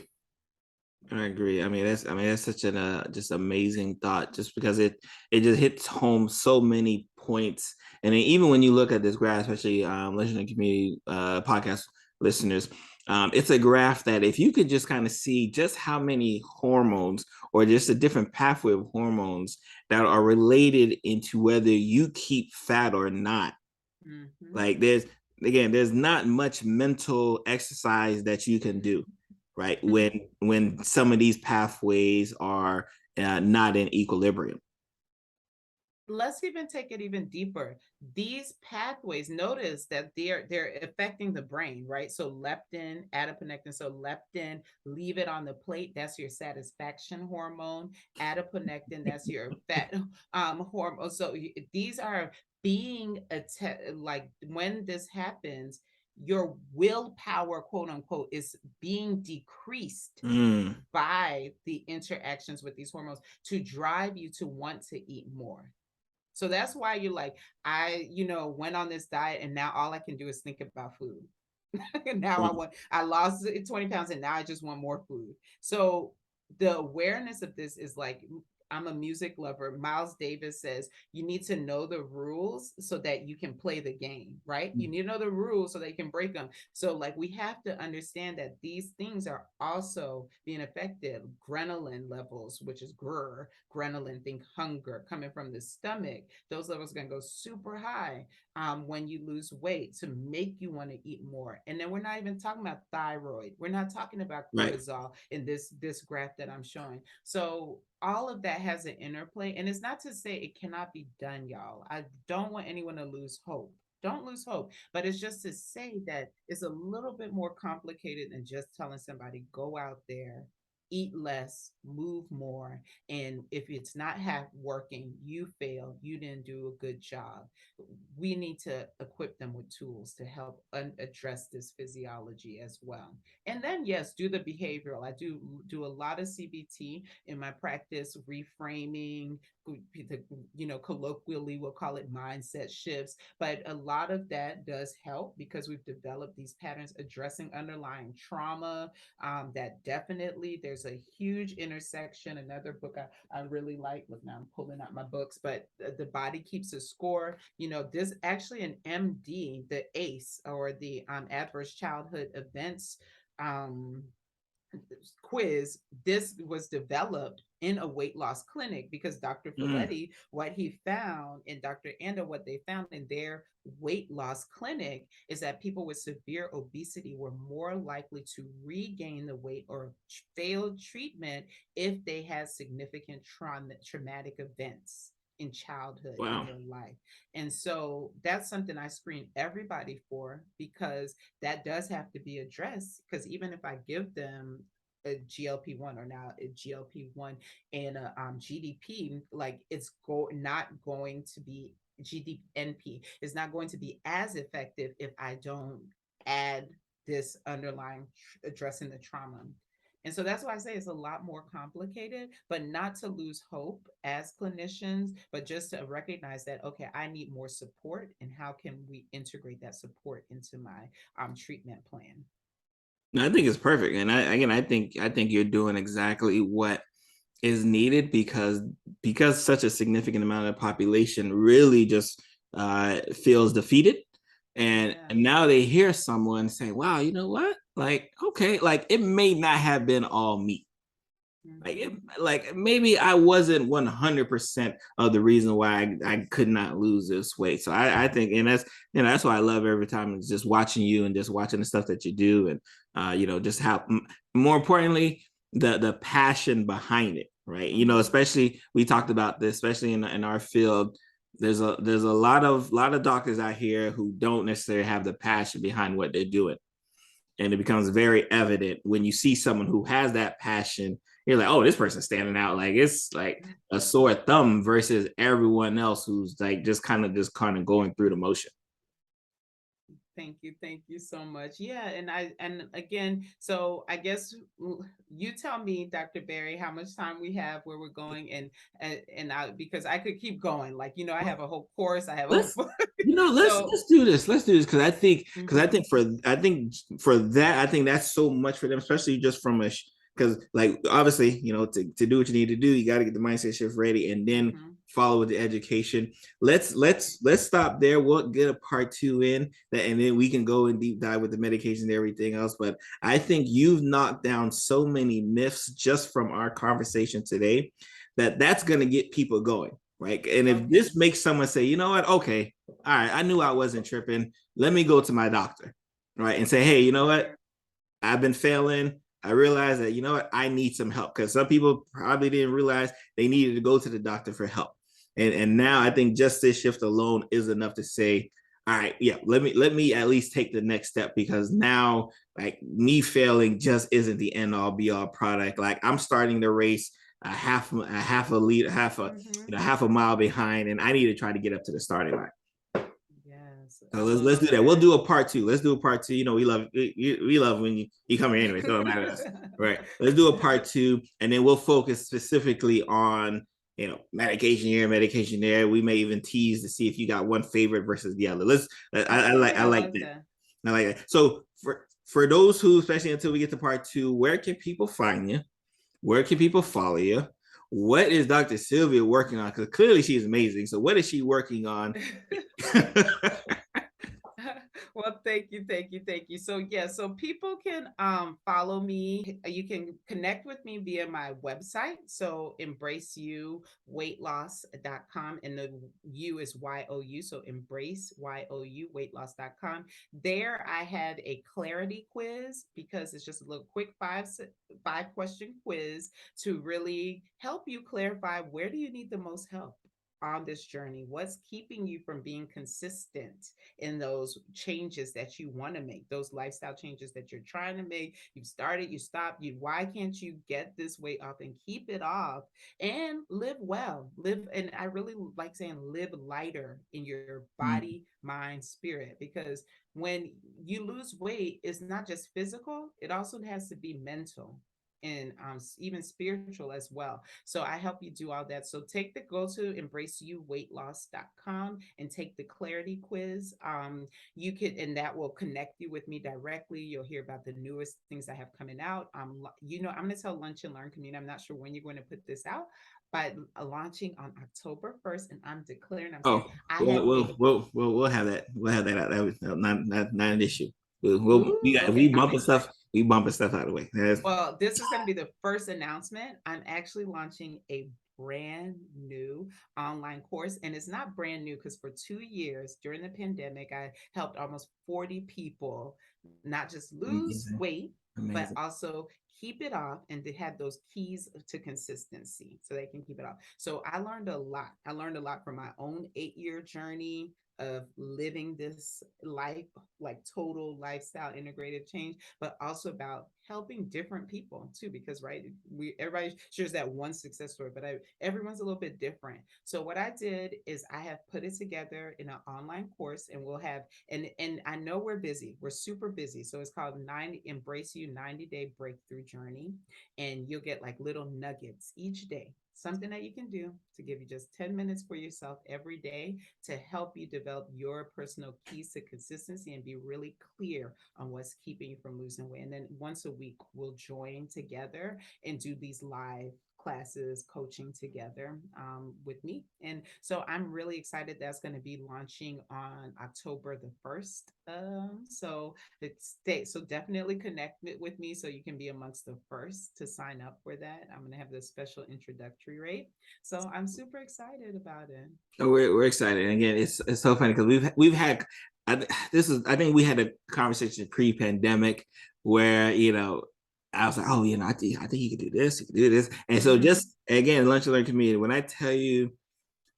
I agree. I mean that's such an just amazing thought, just because it just hits home so many points. And then even when you look at this graph, especially legendary community podcast listeners, it's a graph that if you could just kind of see just how many hormones or just a different pathway of hormones that are related into whether you keep fat or not. Mm-hmm. Like there's not much mental exercise that you can do, right? When some of these pathways are not in equilibrium. Let's even take it even deeper. These pathways, notice that they're affecting the brain, right? So leptin, adiponectin. So leptin, leave it on the plate. That's your satisfaction hormone. Adiponectin, that's your fat hormone. So these are being like when this happens, your willpower, quote unquote, is being decreased Mm, by the interactions with these hormones to drive you to want to eat more. So that's why you're like, went on this diet and now all I can do is think about food. Now mm, I lost 20 pounds and now I just want more food. So the awareness of this is like, I'm a music lover. Miles Davis says you need to know the rules so that you can play the game, right? You need to know the rules so they can break them. So, like, we have to understand that these things are also being affected. Ghrelin levels, which is ghrelin, think hunger coming from the stomach. Those levels are going to go super high when you lose weight to make you want to eat more. And then we're not even talking about thyroid. We're not talking about right. cortisol in this graph that I'm showing. So all of that has an interplay. And it's not to say it cannot be done, y'all. I don't want anyone to lose hope. Don't lose hope. But it's just to say that it's a little bit more complicated than just telling somebody, go out there, eat less, move more. And if it's not working, you failed, you didn't do a good job. We need to equip them with tools to help address this physiology as well. And then, yes, do the behavioral. I do a lot of CBT in my practice, reframing, colloquially we'll call it mindset shifts. But a lot of that does help because we've developed these patterns addressing underlying trauma. That definitely, there's a huge intersection. Another book I really like, look, now I'm pulling out my books, but The Body Keeps a Score. This actually an MD, the ACE, or the Adverse Childhood Events quiz, this was developed in a weight loss clinic because Dr. Folletti, what he found, and Dr. Anda, what they found in their weight loss clinic is that people with severe obesity were more likely to regain the weight or fail treatment if they had significant traumatic events in childhood in their life. And so that's something I screen everybody for, because that does have to be addressed. Because even if I give them a GLP-1 or now a GLP-1 and a GDP, like it's not going to be GDNP is not going to be as effective if I don't add this underlying addressing the trauma. And so that's why I say it's a lot more complicated, but not to lose hope as clinicians, but just to recognize that, okay, I need more support, and how can we integrate that support into my treatment plan? I think it's perfect. And I think you're doing exactly what is needed, because such a significant amount of the population really just feels defeated. And now they hear someone say, wow, you know what? Like, okay, like it may not have been all me. Like maybe I wasn't 100% of the reason why I could not lose this weight. So I think, and that's why I love every time it's just watching you and just watching the stuff that you do, and just how, more importantly, the passion behind it, right? Especially we talked about this, especially in our field. There's a lot of doctors out here who don't necessarily have the passion behind what they're doing. And it becomes very evident when you see someone who has that passion. You're like, oh, this person's standing out. Like it's like a sore thumb versus everyone else who's like just kind of going through the motion. Thank you so much. Yeah, and again, so I guess you tell me, Dr. Berry, how much time we have, where we're going, and I, because I could keep going. Like, I have a whole course. I have let's a let's do this. Let's do this, because I think for that, I think that's so much for them, especially just from a, because like obviously to do what you need to do, you got to get the mindset shift ready, and then follow with the education. Let's stop there. We'll get a part 2 in that, and then we can go and deep dive with the medication and everything else. But I think you've knocked down so many myths just from our conversation today that's going to get people going, right? And if this makes someone say, you know what, okay, all right, I knew I wasn't tripping, let me go to my doctor, right? And say, hey, you know what, I've been failing. I realized that, you know what, I need some help, because some people probably didn't realize they needed to go to the doctor for help. And now I think just this shift alone is enough to say, all right, yeah, let me at least take the next step, because now like me failing just isn't the end all be all product. Like I'm starting the race a half a lead, half a mile behind, and I need to try to get up to the starting line. So let's do that. We'll do a part 2. Let's do a part 2. We love when you come here anyway, so it doesn't matter to us. Right. Let's do a part 2, and then we'll focus specifically on medication here, medication there. We may even tease to see if you got one favorite versus the other. I like that. I like that. So for those who, especially until we get to part 2, where can people find you? Where can people follow you? What is Dr. Sylvia working on? Because clearly she's amazing. So what is she working on? Well, thank you. So yeah, so people can follow me. You can connect with me via my website. So embraceyouweightloss.com, and the U is YOU. So embrace YOU weightloss.com. There I have a clarity quiz, because it's just a little quick five question quiz to really help you clarify, where do you need the most help on this journey? What's keeping you from being consistent in those changes that you want to make, those lifestyle changes that you're trying to make? You've started, you stopped, why can't you get this weight off and keep it off and live well? And I really like saying live lighter in your body, mind, spirit, because when you lose weight, it's not just physical, it also has to be mental and even spiritual as well. So I help you do all that. So go to embraceyouweightloss.com and take the clarity quiz. You can, and that will connect you with me directly. You'll hear about the newest things I have coming out. I'm going to tell Lunch and Learn community, I'm not sure when you're going to put this out, but launching on October 1st, and I'm declaring, we'll have that. We'll have that out. That was not an issue. We bump stuff. we bumping stuff out of the way. Well, this is going to be the first announcement. I'm actually launching a brand new online course, and it's not brand new because for 2 years during the pandemic, I helped almost 40 people not just lose Amazing. weight, but Amazing. also keep it off, and they have those keys to consistency so they can keep it off. So I learned a lot. I learned a lot from my own 8-year journey of living this life, like total lifestyle integrated change, but also about helping different people too, because right, everybody shares that one success story, but everyone's a little bit different. So what I did is I have put it together in an online course, and we'll have, and I know we're busy, we're super busy, so it's called 90 Embrace You 90-Day Breakthrough Journey, and you'll get like little nuggets each day, something that you can do to give you just 10 minutes for yourself every day to help you develop your personal keys to consistency and be really clear on what's keeping you from losing weight. And then once a week, we'll join together and do these live classes, coaching together with me. And so I'm really excited. That's going to be launching on October the 1st. So definitely connect with me so you can be amongst the first to sign up for that. I'm going to have this special introductory rate. So I'm super excited about it. Oh, we're excited. And again, it's so funny because we've had I think we had a conversation pre-pandemic where I was like, oh, I think you could do this, you could do this. And so just again, Lunch and Learn community, when I tell you,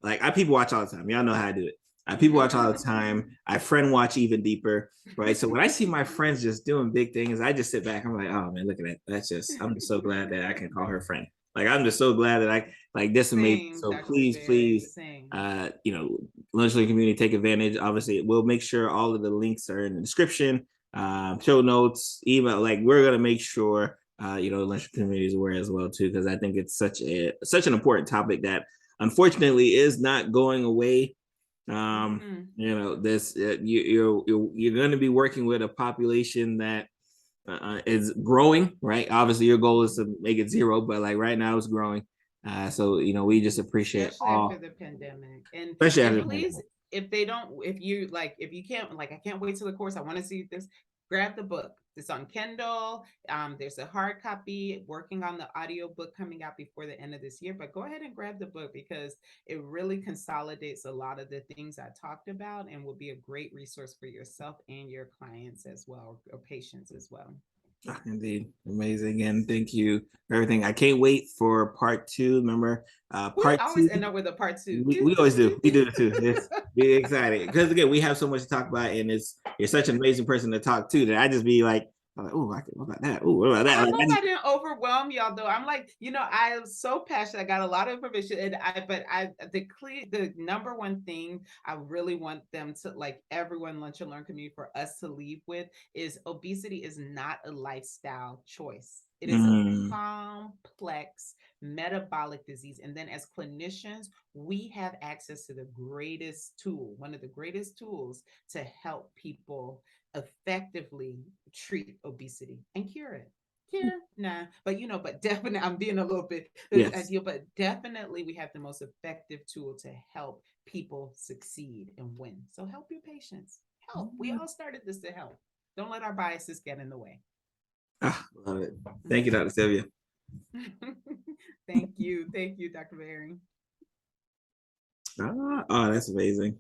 like, I people watch all the time. Y'all know how I do it. I people watch all the time. I friend watch even deeper, right? So when I see my friends just doing big things, I just sit back. I'm like, oh man, look at that. I'm just so glad that I can call her friend. Like, I'm just so glad that I like this amazing. So Dr. please, Barry, please, Lunch Learn community, take advantage. Obviously, we'll make sure all of the links are in the description, show notes, email. Like, we're gonna make sure Lunch community is aware as well too, because I think it's such an important topic that unfortunately is not going away. This you're going to be working with a population that is growing, right? Obviously, your goal is to make it zero, but like right now, it's growing. So we just appreciate especially all, after the pandemic, and especially after please, if you can't, like, I can't wait till the course, I want to see this, grab the book. It's on Kindle. There's a hard copy, working on the audio book coming out before the end of this year, but go ahead and grab the book because it really consolidates a lot of the things I talked about and will be a great resource for yourself and your clients as well, or patients as well. Indeed. Amazing. And thank you for everything. I can't wait for part 2. Remember, part always 2. end up with a part 2. We always do. We do it too. It's be excited because again, we have so much to talk about, and you're such an amazing person to talk to that I just be like, oh, what about that? Oh, what about that? I Like, hope I didn't overwhelm y'all though. I'm like, I am so passionate. I got a lot of information, and the number one thing I really want them to, like, everyone Lunch and Learn community, for us to leave with is obesity is not a lifestyle choice. It is a complex metabolic disease. And then as clinicians, we have access to the greatest tool, one of the greatest tools to help people effectively treat obesity and cure it. Nah, but definitely, I'm being a little bit ideal, but definitely we have the most effective tool to help people succeed and win. So help your patients. Help. We all started this to help. Don't let our biases get in the way. Love it. Thank you, Dr. Sylvia. Thank you, Dr. Barry. Oh, that's amazing.